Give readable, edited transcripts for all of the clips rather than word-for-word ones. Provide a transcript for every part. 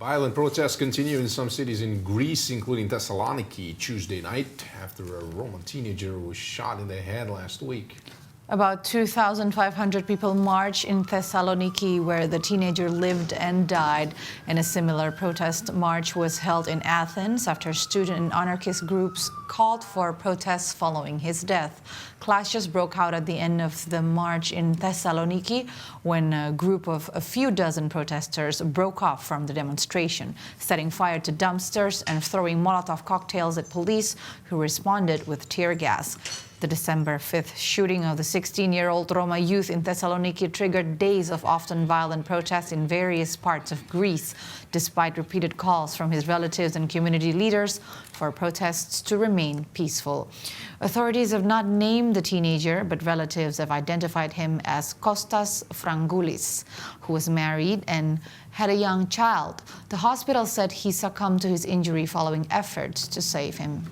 Violent protests continue in some cities in Greece, including Thessaloniki, Tuesday night after a Roman teenager was shot in the head last week. About 2,500 people marched in Thessaloniki, where the teenager lived and died. And a similar protest march was held in Athens after student and anarchist groups called for protests following his death. Clashes broke out at the end of the march in Thessaloniki when a group of a few dozen protesters broke off from the demonstration, setting fire to dumpsters and throwing Molotov cocktails at police, who responded with tear gas. The December 5th shooting of the 16-year-old Roma youth in Thessaloniki triggered days of often violent protests in various parts of Greece, despite repeated calls from his relatives and community leaders for protests to remain peaceful. Authorities have not named the teenager, but relatives have identified him as Kostas Frangoulis, who was married and had a young child. The hospital said he succumbed to his injury following efforts to save him.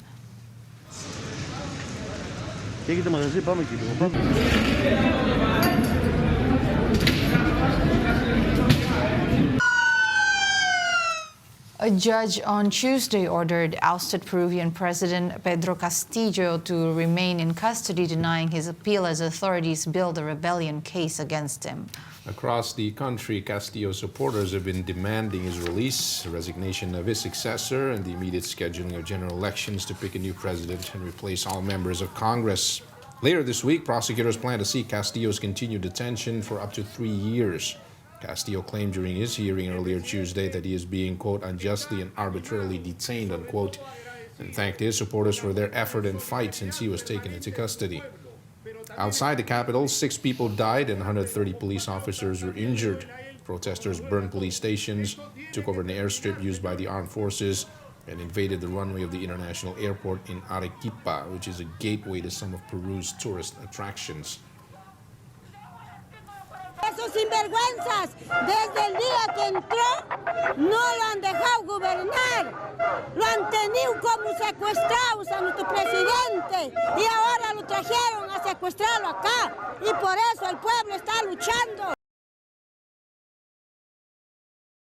A judge on Tuesday ordered ousted Peruvian President Pedro Castillo to remain in custody, denying his appeal as authorities build a rebellion case against him. Across the country, Castillo supporters have been demanding his release, resignation of his successor, and the immediate scheduling of general elections to pick a new president and replace all members of Congress. Later this week, prosecutors plan to seek Castillo's continued detention for up to 3 years. Castillo claimed during his hearing earlier Tuesday that he is being, quote, unjustly and arbitrarily detained, unquote, and thanked his supporters for their effort and fight since he was taken into custody. Outside the capital, 6 people died and 130 police officers were injured. Protesters burned police stations, took over an airstrip used by the armed forces, and invaded the runway of the international airport in Arequipa, which is a gateway to some of Peru's tourist attractions. Esos sinvergüenzas, desde el día que entró, no lo han dejado gobernar. Lo han tenido como secuestrados a nuestro presidente y ahora lo trajeron a secuestrarlo acá. Y por eso el pueblo está luchando.